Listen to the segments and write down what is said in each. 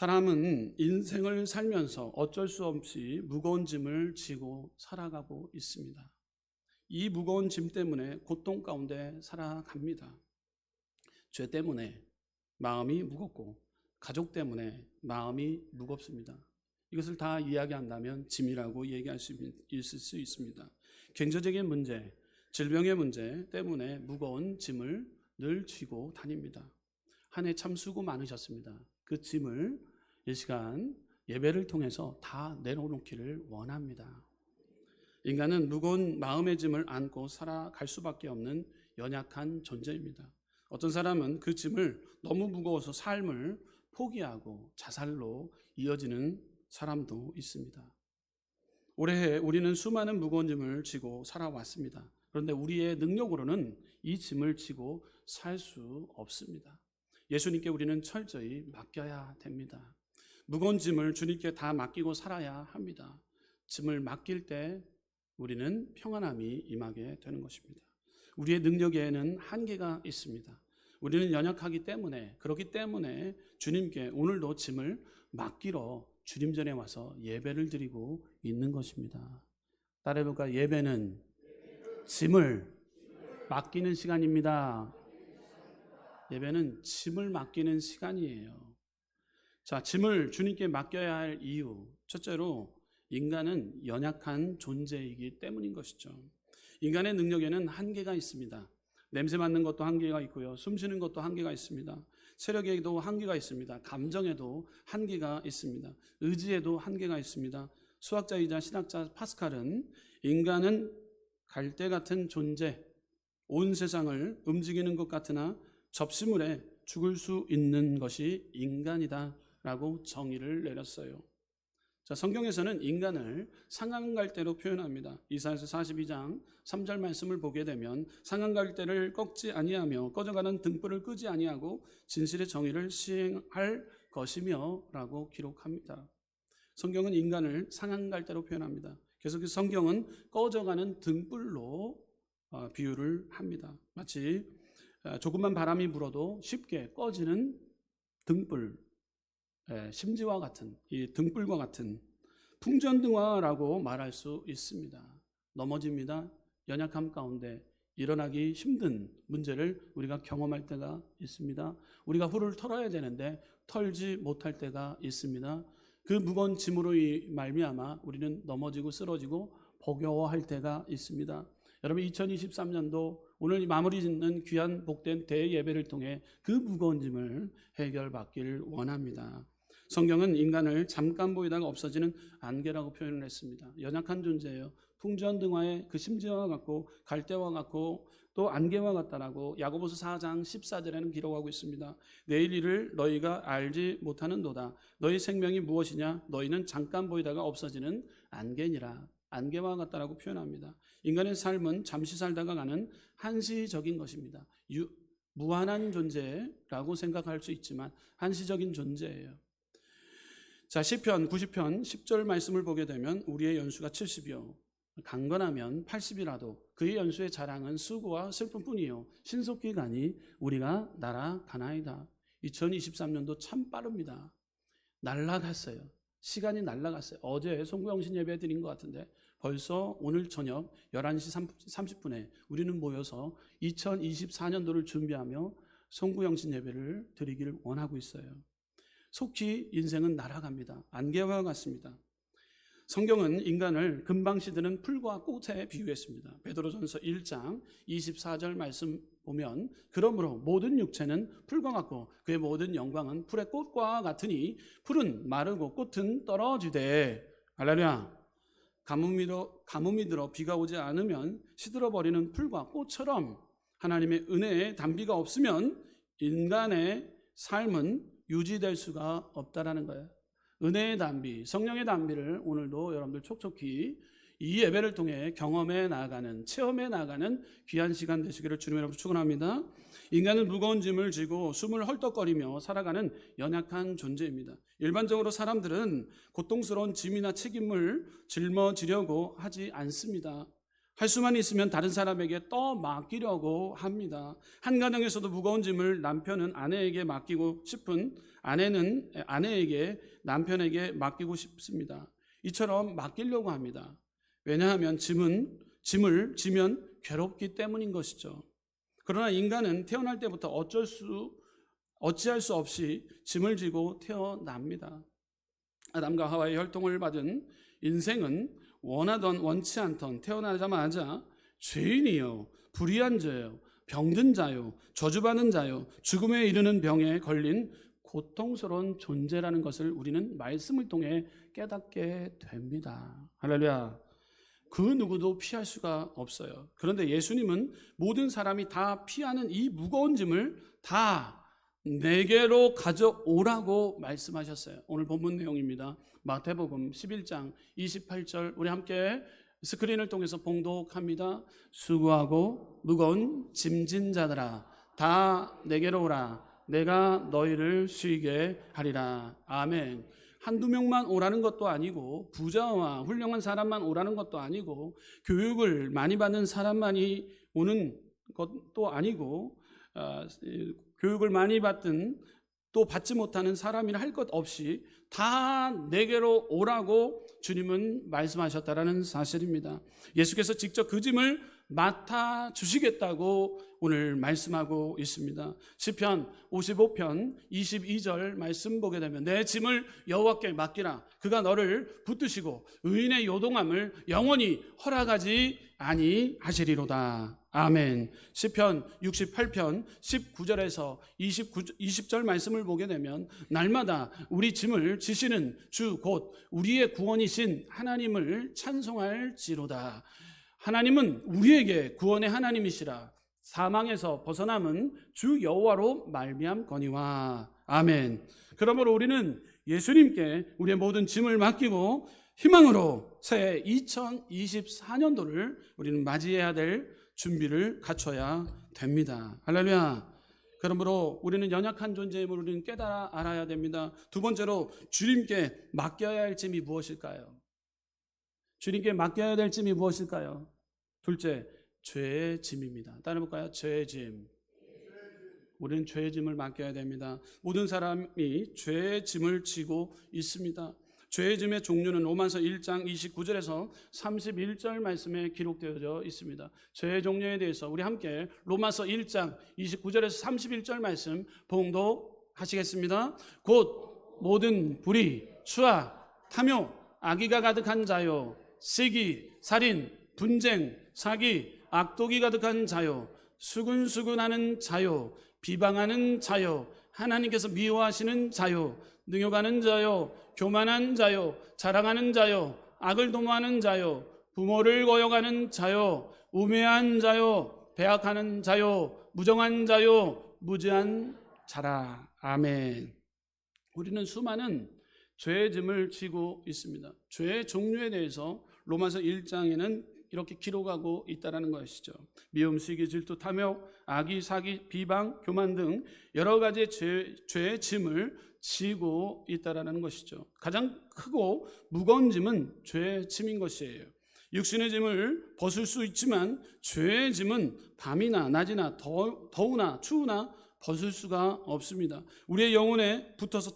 사람은 인생을 살면서 어쩔 수 없이 무거운 짐을 지고 살아가고 있습니다. 이 무거운 짐 때문에 고통 가운데 살아갑니다. 죄 때문에 마음이 무겁고 가족 때문에 마음이 무겁습니다. 이것을 다 이야기한다면 짐이라고 얘기할 수 있습니다. 경제적인 문제, 질병의 문제 때문에 무거운 짐을 늘 쥐고 다닙니다. 한 해 참 수고 많으셨습니다. 그 짐을 이 시간 예배를 통해서 다 내려놓기를 원합니다. 인간은 무거운 마음의 짐을 안고 살아갈 수밖에 없는 연약한 존재입니다. 어떤 사람은 그 짐을 너무 무거워서 삶을 포기하고 자살로 이어지는 사람도 있습니다. 올해 우리는 수많은 무거운 짐을 지고 살아왔습니다. 그런데 우리의 능력으로는 이 짐을 지고 살 수 없습니다. 예수님께 우리는 철저히 맡겨야 됩니다. 무거운 짐을 주님께 다 맡기고 살아야 합니다. 짐을 맡길 때 우리는 평안함이 임하게 되는 것입니다. 우리의 능력에는 한계가 있습니다. 우리는 연약하기 때문에, 그렇기 때문에 주님께 오늘도 짐을 맡기러 주님 전에 와서 예배를 드리고 있는 것입니다. 따라해볼까요? 예배는 짐을 맡기는 시간입니다. 예배는 짐을 맡기는 시간이에요. 자, 짐을 주님께 맡겨야 할 이유. 첫째로 인간은 연약한 존재이기 때문인 것이죠. 인간의 능력에는 한계가 있습니다. 냄새 맡는 것도 한계가 있고요. 숨 쉬는 것도 한계가 있습니다. 체력에도 한계가 있습니다. 감정에도 한계가 있습니다. 의지에도 한계가 있습니다. 수학자이자 신학자 파스칼은 인간은 갈대 같은 존재, 온 세상을 움직이는 것 같으나 접시물에 죽을 수 있는 것이 인간이다 라고 정의를 내렸어요. 자, 성경에서는 인간을 상한갈대로 표현합니다. 이사야서 42장 3절 말씀을 보게 되면 상한갈대를 꺾지 아니하며 꺼져가는 등불을 끄지 아니하고 진실의 정의를 시행할 것이며 라고 기록합니다. 성경은 인간을 상한갈대로 표현합니다. 그래서 그 성경은 꺼져가는 등불로 비유를 합니다. 마치 조금만 바람이 불어도 쉽게 꺼지는 등불, 심지와 같은, 이 등불과 같은 풍전등화라고 말할 수 있습니다. 넘어집니다. 연약함 가운데 일어나기 힘든 문제를 우리가 경험할 때가 있습니다. 우리가 훌을 털어야 되는데 털지 못할 때가 있습니다. 그 무거운 짐으로 말미암아 우리는 넘어지고 쓰러지고 버거워할 때가 있습니다. 여러분, 2023년도 오늘 마무리 짓는 귀한 복된 대예배를 통해 그 무거운 짐을 해결받길 원합니다. 성경은 인간을 잠깐 보이다가 없어지는 안개라고 표현을 했습니다. 연약한 존재예요. 풍전등화의 그 심지와 같고 갈대와 같고 또 안개와 같다라고 야고보서 4장 14절에는 기록하고 있습니다. 내일 일을 너희가 알지 못하는도다. 너희 생명이 무엇이냐? 너희는 잠깐 보이다가 없어지는 안개니라. 안개와 같다라고 표현합니다. 인간의 삶은 잠시 살다가 가는 한시적인 것입니다. 무한한 존재라고 생각할 수 있지만 한시적인 존재예요. 자, 시편 90편 10절 말씀을 보게 되면 우리의 연수가 70이요 강건하면 80이라도 그의 연수의 자랑은 수고와 슬픔뿐이요 신속히 가니 우리가 날아가나이다. 2023년도 참 빠릅니다. 날아갔어요. 시간이 날아갔어요. 어제 송구영신 예배 드린 것 같은데 벌써 오늘 저녁 11시 30분에 우리는 모여서 2024년도를 준비하며 송구영신 예배를 드리기를 원하고 있어요. 속히 인생은 날아갑니다. 안개와 같습니다. 성경은 인간을 금방 시드는 풀과 꽃에 비유했습니다. 베드로전서 1장 24절 말씀 보면 그러므로 모든 육체는 풀과 같고 그의 모든 영광은 풀의 꽃과 같으니 풀은 마르고 꽃은 떨어지되 할렐루야. 가뭄이 들어 비가 오지 않으면 시들어버리는 풀과 꽃처럼 하나님의 은혜의 단비가 없으면 인간의 삶은 유지될 수가 없다라는 거예요. 은혜의 단비, 성령의 단비를 오늘도 여러분들 촉촉히 이 예배를 통해 경험해 나가는, 체험해 나가는 귀한 시간 되시기를 주님의 이름으로 축원합니다. 인간은 무거운 짐을 지고 숨을 헐떡거리며 살아가는 연약한 존재입니다. 일반적으로 사람들은 고통스러운 짐이나 책임을 짊어지려고 하지 않습니다. 할 수만 있으면 다른 사람에게 떠맡기려고 합니다. 한 가정에서도 무거운 짐을 남편은 아내에게 맡기고 싶은 아내는 아내에게 남편에게 맡기고 싶습니다. 이처럼 맡기려고 합니다. 왜냐하면 짐을 지면 괴롭기 때문인 것이죠. 그러나 인간은 태어날 때부터 어찌할 수 없이 짐을 지고 태어납니다. 아담과 하와의 혈통을 받은 인생은 원하던 원치 않던 태어나자마자 죄인이요, 불의한 자요, 병든 자요, 저주받은 자요, 죽음에 이르는 병에 걸린 고통스러운 존재라는 것을 우리는 말씀을 통해 깨닫게 됩니다. 할렐루야. 그 누구도 피할 수가 없어요. 그런데 예수님은 모든 사람이 다 피하는 이 무거운 짐을 다 내게로 가져오라고 말씀하셨어요. 오늘 본문 내용입니다. 마태복음 11장 28절 우리 함께 스크린을 통해서 봉독합니다. 수고하고 무거운 짐진 자들아 다 내게로 오라. 내가 너희를 쉬게 하리라. 아멘. 한두 명만 오라는 것도 아니고 부자와 훌륭한 사람만 오라는 것도 아니고 교육을 많이 받는 사람만이 오는 것도 아니고 교육을 많이 받든 또 받지 못하는 사람이나 할 것 없이 다 내게로 오라고 주님은 말씀하셨다라는 사실입니다. 예수께서 직접 그 짐을 맡아 주시겠다고 오늘 말씀하고 있습니다. 시편 55편 22절 말씀 보게 되면 내 짐을 여호와께 맡기라. 그가 너를 붙드시고 의인의 요동함을 영원히 허락하지 아니하시리로다. 아멘. 시편 68편 19절에서 20절 말씀을 보게 되면 날마다 우리 짐을 지시는 주 곧 우리의 구원이신 하나님을 찬송할지로다. 하나님은 우리에게 구원의 하나님이시라. 사망에서 벗어남은 주 여호와로 말미암거니와. 아멘. 그러므로 우리는 예수님께 우리의 모든 짐을 맡기고 희망으로 새해 2024년도를 우리는 맞이해야 될 준비를 갖춰야 됩니다. 할렐루야. 그러므로 우리는 연약한 존재임을 우리는 깨달아 알아야 됩니다. 두 번째로 주님께 맡겨야 할 짐이 무엇일까요? 주님께 맡겨야 될 짐이 무엇일까요? 둘째, 죄의 짐입니다. 따라해볼까요? 죄의 짐. 우리는 죄의 짐을 맡겨야 됩니다. 모든 사람이 죄의 짐을 지고 있습니다. 죄의 짐의 종류는 로마서 1장 29절에서 31절 말씀에 기록되어져 있습니다. 죄의 종류에 대해서 우리 함께 로마서 1장 29절에서 31절 말씀 봉독하시겠습니다. 곧 모든 불의, 추악, 탐욕, 악의가 가득한 자요, 시기, 살인, 분쟁, 사기, 악독이 가득한 자요, 수근수근하는 자요, 비방하는 자요, 하나님께서 미워하시는 자요, 능욕하는 자요, 교만한 자요, 자랑하는 자요, 악을 도모하는 자요, 부모를 거역하는 자요, 우매한 자요, 배악하는 자요, 무정한 자요, 무지한 자라. 아멘. 우리는 수많은 죄의 짐을 지고 있습니다. 죄의 종류에 대해서 로마서 1장에는 이렇게 기록하고 있다는 것이죠. 미움, 시기, 질투, 탐욕, 악의, 사기, 비방, 교만 등 여러 가지 죄의 짐을 지고 있다는 것이죠. 가장 크고 무거운 짐은 죄의 짐인 것이에요. 육신의 짐을 벗을 수 있지만 죄의 짐은 밤이나 낮이나 더우나 추우나 벗을 수가 없습니다. 우리의 영혼에 붙어서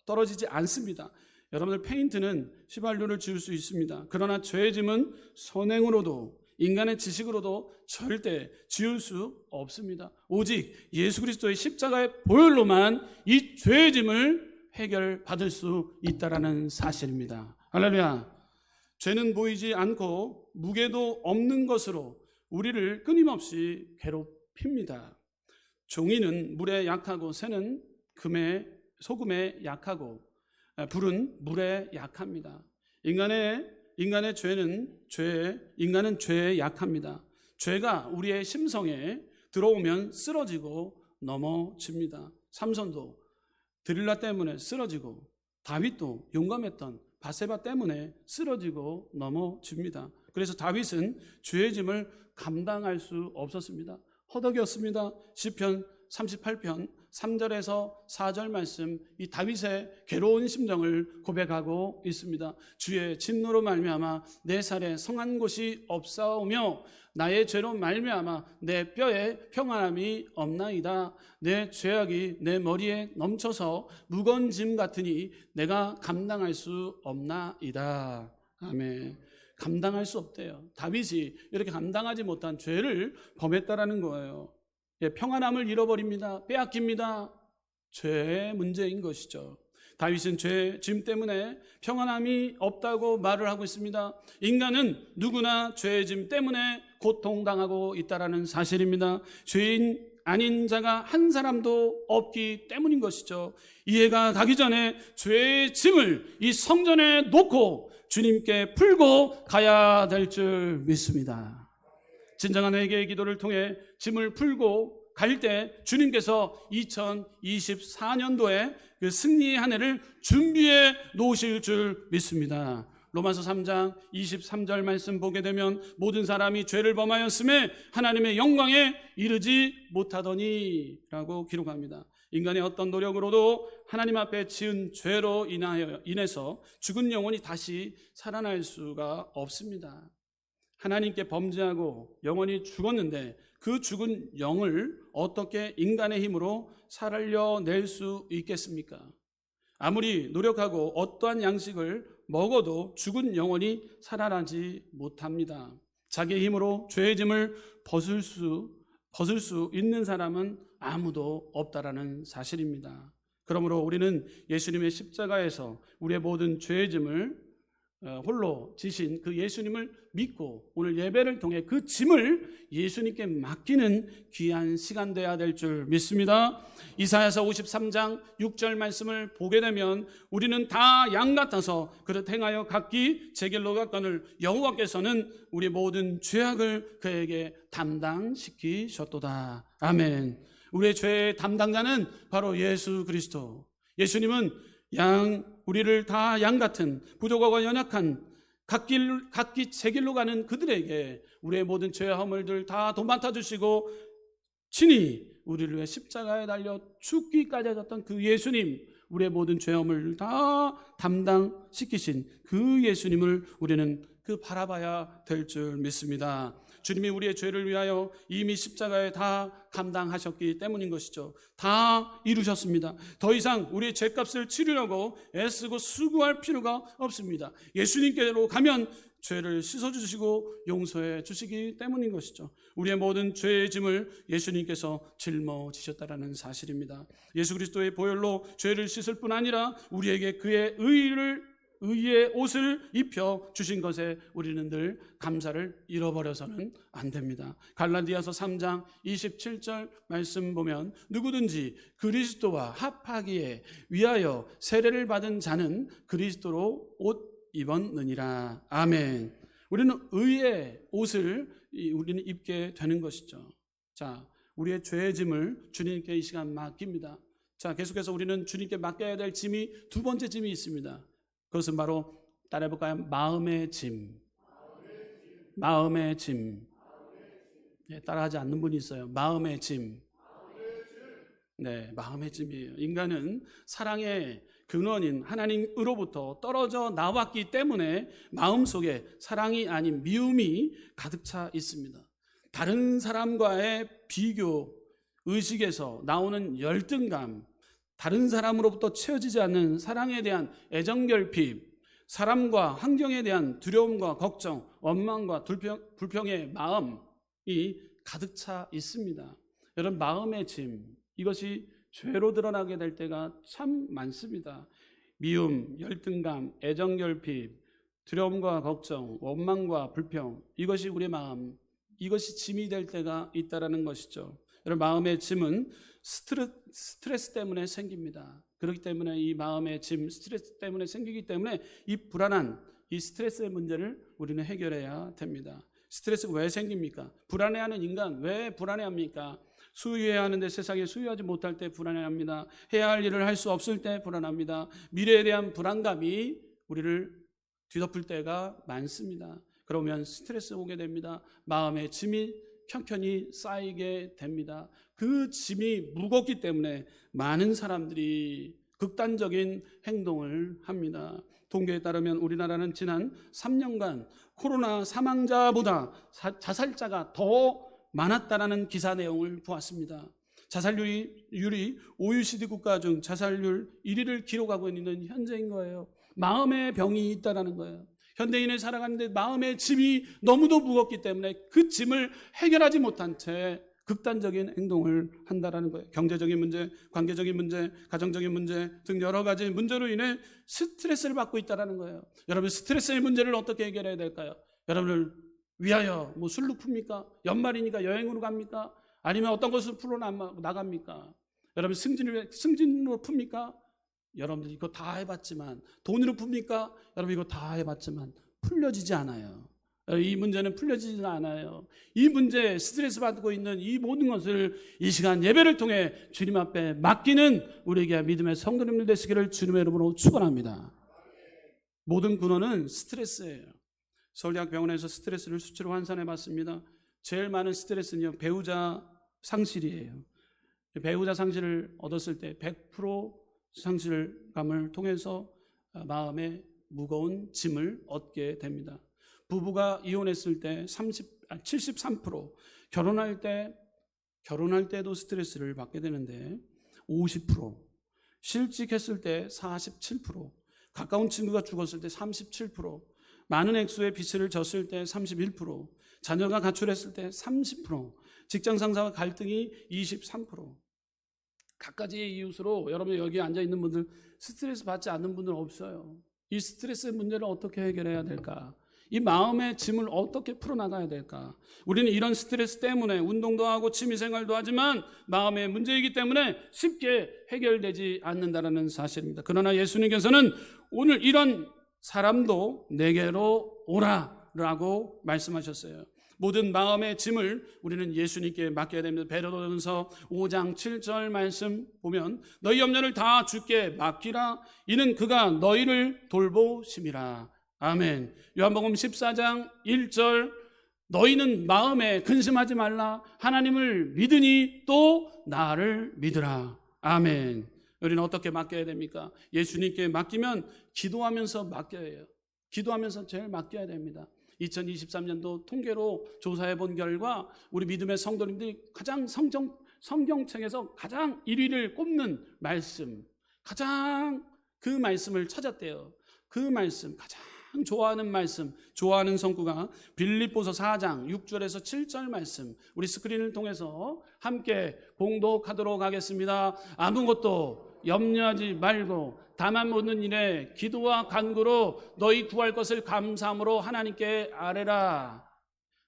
떨어지지 않습니다. 여러분들 페인트는 휘발유를 지울 수 있습니다. 그러나 죄의 짐은 선행으로도 인간의 지식으로도 절대 지울 수 없습니다. 오직 예수 그리스도의 십자가의 보혈로만 이 죄의 짐을 해결받을 수 있다는 사실입니다. 할렐루야. 죄는 보이지 않고 무게도 없는 것으로 우리를 끊임없이 괴롭힙니다. 종이는 물에 약하고 새는 소금에 약하고 불은 물에 약합니다. 인간은 죄에 약합니다. 죄가 우리의 심성에 들어오면 쓰러지고 넘어집니다. 삼손도 드릴라 때문에 쓰러지고 다윗도 용감했던 바세바 때문에 쓰러지고 넘어집니다. 그래서 다윗은 죄의 짐을 감당할 수 없었습니다. 허덕였습니다. 시편 38편 3절에서 4절 말씀, 이 다윗의 괴로운 심정을 고백하고 있습니다. 주의 진노로 말미암아 내 살에 성한 곳이 없사오며 나의 죄로 말미암아 내 뼈에 평안함이 없나이다. 내 죄악이 내 머리에 넘쳐서 무거운 짐 같으니 내가 감당할 수 없나이다. 아멘. 감당할 수 없대요. 다윗이 이렇게 감당하지 못한 죄를 범했다라는 거예요. 평안함을 잃어버립니다. 빼앗깁니다. 죄의 문제인 것이죠. 다윗은 죄 짐 때문에 평안함이 없다고 말을 하고 있습니다. 인간은 누구나 죄의 짐 때문에 고통당하고 있다는 사실입니다. 죄인 아닌 자가 한 사람도 없기 때문인 것이죠. 이해가 가기 전에 죄의 짐을 이 성전에 놓고 주님께 풀고 가야 될 줄 믿습니다. 진정한 회개의 기도를 통해 짐을 풀고 갈 때 주님께서 2024년도에 그 승리의 한 해를 준비해 놓으실 줄 믿습니다. 로마서 3장 23절 말씀 보게 되면 모든 사람이 죄를 범하였음에 하나님의 영광에 이르지 못하더니 라고 기록합니다. 인간의 어떤 노력으로도 하나님 앞에 지은 죄로 인해서 죽은 영혼이 다시 살아날 수가 없습니다. 하나님께 범죄하고 영혼이 죽었는데 그 죽은 영을 어떻게 인간의 힘으로 살려낼 수 있겠습니까? 아무리 노력하고 어떠한 양식을 먹어도 죽은 영혼이 살아나지 못합니다. 자기의 힘으로 죄의 짐을 벗을 수 있는 사람은 아무도 없다라는 사실입니다. 그러므로 우리는 예수님의 십자가에서 우리의 모든 죄의 짐을 홀로 지신 그 예수님을 믿고 오늘 예배를 통해 그 짐을 예수님께 맡기는 귀한 시간 되어야 될 줄 믿습니다. 이사야서 53장 6절 말씀을 보게 되면 우리는 다 양 같아서 그릇 행하여 각기 제 길로 갔거늘 여호와께서는 우리 모든 죄악을 그에게 담당시키셨도다. 아멘. 우리의 죄의 담당자는 바로 예수 그리스도. 예수님은 우리를 다 양 같은 부족하고 연약한 각기 제 길로 가는 그들에게 우리의 모든 죄와 허물들 다 도맡아 주시고 친히 우리를 위해 십자가에 달려 죽기까지 하셨던 그 예수님, 우리의 모든 죄와 허물을 다 담당시키신 그 예수님을 우리는 바라봐야 될 줄 믿습니다. 주님이 우리의 죄를 위하여 이미 십자가에 다 감당하셨기 때문인 것이죠. 다 이루셨습니다. 더 이상 우리의 죄값을 치르려고 애쓰고 수고할 필요가 없습니다. 예수님께로 가면 죄를 씻어주시고 용서해 주시기 때문인 것이죠. 우리의 모든 죄의 짐을 예수님께서 짊어지셨다는 사실입니다. 예수 그리스도의 보혈로 죄를 씻을 뿐 아니라 우리에게 그의 의의 옷을 입혀 주신 것에 우리는 늘 감사를 잃어버려서는 안 됩니다. 갈라디아서 3장 27절 말씀 보면 누구든지 그리스도와 합하기에 위하여 세례를 받은 자는 그리스도로 옷 입었느니라. 아멘. 우리는 의의 옷을 우리는 입게 되는 것이죠. 자, 우리의 죄의 짐을 주님께 이 시간 맡깁니다. 자, 계속해서 우리는 주님께 맡겨야 될 짐이 두 번째 짐이 있습니다. 그것은 바로 따라해볼까요? 마음의 짐. 마음의 짐. 네, 따라하지 않는 분이 있어요. 마음의 짐. 네, 마음의 짐이에요. 인간은 사랑의 근원인 하나님으로부터 떨어져 나왔기 때문에 마음속에 사랑이 아닌 미움이 가득 차 있습니다. 다른 사람과의 비교 의식에서 나오는 열등감, 다른 사람으로부터 채워지지 않는 사랑에 대한 애정결핍, 사람과 환경에 대한 두려움과 걱정, 원망과 불평의 마음이 가득 차 있습니다. 여러분, 마음의 짐, 이것이 죄로 드러나게 될 때가 참 많습니다. 미움, 열등감, 애정결핍, 두려움과 걱정, 원망과 불평, 이것이 우리의 마음, 이것이 짐이 될 때가 있다는 것이죠. 여러분, 마음의 짐은 스트레스 때문에 생깁니다. 그렇기 때문에 이 마음의 짐, 스트레스 때문에 생기기 때문에 이 불안한 이 스트레스의 문제를 우리는 해결해야 됩니다. 스트레스가 왜 생깁니까? 불안해하는 인간 왜 불안해합니까? 수유해야 하는데 세상에 수유하지 못할 때 불안해합니다. 해야 할 일을 할 수 없을 때 불안합니다. 미래에 대한 불안감이 우리를 뒤덮을 때가 많습니다. 그러면 스트레스 오게 됩니다. 마음의 짐이 편편히 쌓이게 됩니다. 그 짐이 무겁기 때문에 많은 사람들이 극단적인 행동을 합니다. 통계에 따르면 우리나라는 지난 3년간 코로나 사망자보다 자살자가 더 많았다라는 기사 내용을 보았습니다. 자살률이 OECD 국가 중 자살률 1위를 기록하고 있는 현재인 거예요. 마음의 병이 있다라는 거예요. 현대인을 살아가는데 마음의 짐이 너무도 무겁기 때문에 그 짐을 해결하지 못한 채 극단적인 행동을 한다라는 거예요. 경제적인 문제, 관계적인 문제, 가정적인 문제 등 여러 가지 문제로 인해 스트레스를 받고 있다라는 거예요. 여러분, 스트레스의 문제를 어떻게 해결해야 될까요? 여러분을 위하여 술로 풉니까? 연말이니까 여행으로 갑니까? 아니면 어떤 것을 풀어 나갑니까? 여러분, 승진으로 풉니까? 여러분들 이거 다 해봤지만, 돈으로 풉니까? 여러분 이거 다 해봤지만 풀려지지 않아요. 이 문제는 풀려지지 않아요. 이 문제, 스트레스 받고 있는 이 모든 것을 이 시간 예배를 통해 주님 앞에 맡기는 우리에게 믿음의 성도님들 되시기를 주님의 이름으로 축원합니다. 모든 근원은 스트레스예요. 서울대학병원에서 스트레스를 수치로 환산해 봤습니다. 제일 많은 스트레스는요, 배우자 상실이에요. 배우자 상실을 얻었을 때 100% 상실감을 통해서 마음의 무거운 짐을 얻게 됩니다. 부부가 이혼했을 때 73%, 결혼할 때도 스트레스를 받게 되는데 50%, 실직했을 때 47%, 가까운 친구가 죽었을 때 37%, 많은 액수의 빚을 졌을 때 31%, 자녀가 가출했을 때 30%, 직장 상사와 갈등이 23%. 각가지의 이유로 여러분 여기 앉아있는 분들 스트레스 받지 않는 분들 없어요. 이 스트레스의 문제를 어떻게 해결해야 될까? 이 마음의 짐을 어떻게 풀어나가야 될까? 우리는 이런 스트레스 때문에 운동도 하고 취미생활도 하지만 마음의 문제이기 때문에 쉽게 해결되지 않는다는 사실입니다. 그러나 예수님께서는 오늘 이런 사람도 내게로 오라라고 말씀하셨어요. 모든 마음의 짐을 우리는 예수님께 맡겨야 됩니다. 베드로전서 5장 7절 말씀 보면 너희 염려를 다 주께 맡기라. 이는 그가 너희를 돌보심이라. 아멘. 요한복음 14장 1절 너희는 마음에 근심하지 말라. 하나님을 믿으니 또 나를 믿으라. 아멘. 우리는 어떻게 맡겨야 됩니까? 예수님께 맡기면 기도하면서 맡겨야 해요. 기도하면서 제일 맡겨야 됩니다. 2023년도 통계로 조사해 본 결과 우리 믿음의 성도님들이 가장 성경책에서 가장 1위를 꼽는 말씀, 가장 그 말씀을 찾았대요. 그 말씀, 가장 좋아하는 말씀, 좋아하는 성구가 빌립보서 4장 6절에서 7절 말씀, 우리 스크린을 통해서 함께 봉독하도록 하겠습니다. 아무것도 염려하지 말고 다만 모든 일에 기도와 간구로 너희 구할 것을 감사함으로 하나님께 아뢰라.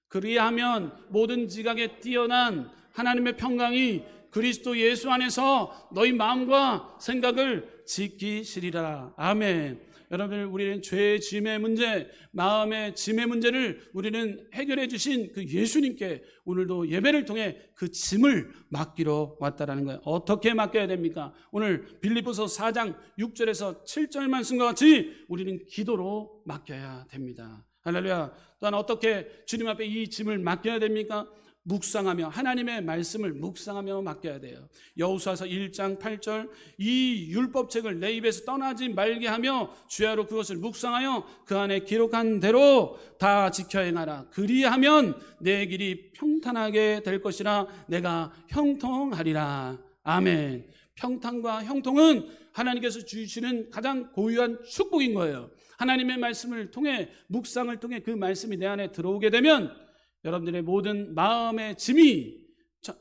그리하면 모든 지각에 뛰어난 하나님의 평강이 그리스도 예수 안에서 너희 마음과 생각을 지키시리라. 아멘. 여러분, 우리는 죄의 짐의 문제, 마음의 짐의 문제를 우리는 해결해 주신 그 예수님께 오늘도 예배를 통해 그 짐을 맡기러 왔다라는 거예요. 어떻게 맡겨야 됩니까? 오늘 빌립보서 4장 6절에서 7절 말씀과 같이 우리는 기도로 맡겨야 됩니다. 할렐루야. 또한 어떻게 주님 앞에 이 짐을 맡겨야 됩니까? 묵상하며, 하나님의 말씀을 묵상하며 맡겨야 돼요. 여호수아서 1장 8절 이 율법책을 내 입에서 떠나지 말게 하며 주야로 그것을 묵상하여 그 안에 기록한 대로 다 지켜 행하라. 그리하면 내 길이 평탄하게 될 것이라. 내가 형통하리라. 아멘. 평탄과 형통은 하나님께서 주시는 가장 고유한 축복인 거예요. 하나님의 말씀을 통해, 묵상을 통해 그 말씀이 내 안에 들어오게 되면 여러분들의 모든 마음의 짐이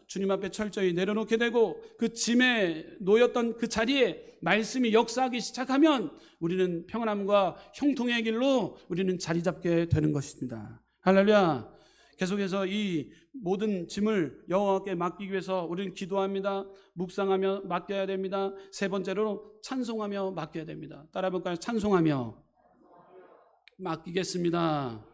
주님 앞에 철저히 내려놓게 되고 그 짐에 놓였던 그 자리에 말씀이 역사하기 시작하면 우리는 평안함과 형통의 길로 우리는 자리 잡게 되는 것입니다. 할렐루야. 계속해서 이 모든 짐을 여호와께 맡기기 위해서 우리는 기도합니다. 묵상하며 맡겨야 됩니다. 세 번째로 찬송하며 맡겨야 됩니다. 따라 볼까요? 찬송하며 맡기겠습니다.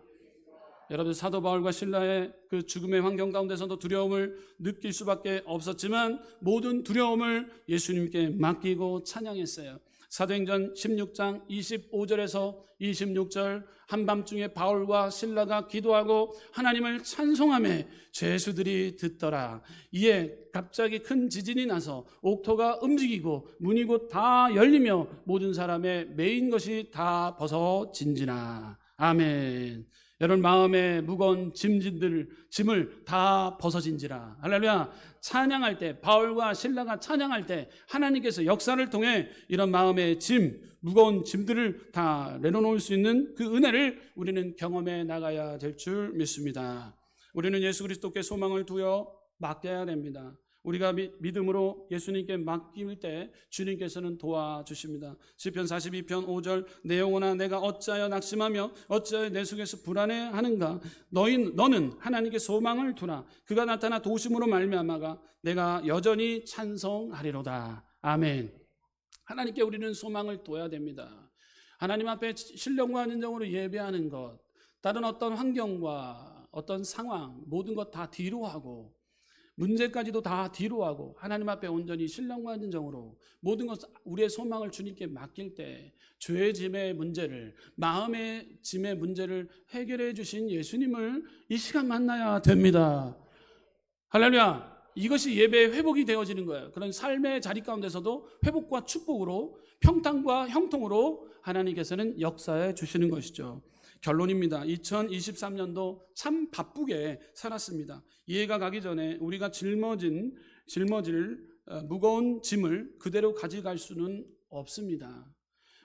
여러분 사도 바울과 실라의 그 죽음의 환경 가운데서도 두려움을 느낄 수밖에 없었지만 모든 두려움을 예수님께 맡기고 찬양했어요. 사도행전 16장 25절에서 26절 한밤중에 바울과 실라가 기도하고 하나님을 찬송하며 죄수들이 듣더라. 이에 갑자기 큰 지진이 나서 옥토가 움직이고 문이 곧 다 열리며 모든 사람의 매인 것이 다 벗어진지라. 아멘. 여러분 마음에 무거운 짐을 다 벗어진지라. 할렐루야. 찬양할 때, 바울과 실라가 찬양할 때 하나님께서 역사를 통해 이런 마음의 무거운 짐들을 다 내려놓을 수 있는 그 은혜를 우리는 경험해 나가야 될 줄 믿습니다. 우리는 예수 그리스도께 소망을 두어 맡겨야 됩니다. 우리가 믿음으로 예수님께 맡길 때 주님께서는 도와주십니다. 시편 42편 5절 내 영혼아 내가 어찌하여 낙심하며 어찌하여 내 속에서 불안해하는가. 너는 하나님께 소망을 두라. 그가 나타나 도심으로 말미암아가 내가 여전히 찬송하리로다. 아멘. 하나님께 우리는 소망을 둬야 됩니다. 하나님 앞에 신령과 진정으로 예배하는 것, 다른 어떤 환경과 어떤 상황 모든 것 다 뒤로 하고 문제까지도 다 뒤로 하고 하나님 앞에 온전히 신령과 진정으로 모든 것 우리의 소망을 주님께 맡길 때 죄의 짐의 문제를 마음의 짐의 문제를 해결해 주신 예수님을 이 시간 만나야 됩니다. 할렐루야. 이것이 예배의 회복이 되어지는 거예요. 그런 삶의 자리 가운데서도 회복과 축복으로 평탄과 형통으로 하나님께서는 역사해 주시는 것이죠. 결론입니다. 2023년도 참 바쁘게 살았습니다. 이해가 가기 전에 우리가 짊어질 무거운 짐을 그대로 가져갈 수는 없습니다.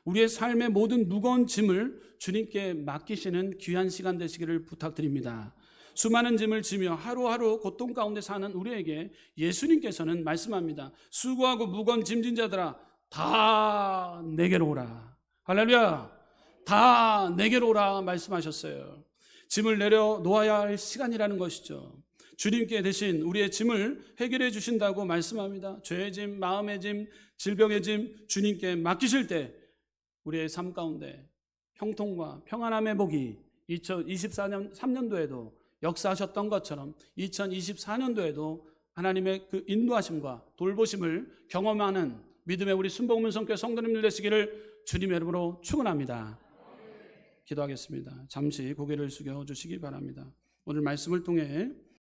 우리의 삶의 모든 무거운 짐을 주님께 맡기시는 귀한 시간 되시기를 부탁드립니다. 수많은 짐을 지며 하루하루 고통 가운데 사는 우리에게 예수님께서는 말씀합니다. 수고하고 무거운 짐진 자들아 다 내게로 오라. 할렐루야. 다 내게로 오라 말씀하셨어요. 짐을 내려놓아야 할 시간이라는 것이죠. 주님께 대신 우리의 짐을 해결해 주신다고 말씀합니다. 죄의 짐, 마음의 짐, 질병의 짐 주님께 맡기실 때 우리의 삶 가운데 형통과 평안함의 복이 2024년 3년도에도 역사하셨던 것처럼 2024년도에도 하나님의 그 인도하심과 돌보심을 경험하는 믿음의 우리 순복음성교 성도님들 되시기를 주님의 이름으로 축원합니다. 기도하겠습니다. 잠시 고개를 숙여 주시기 바랍니다. 오늘 말씀을 통해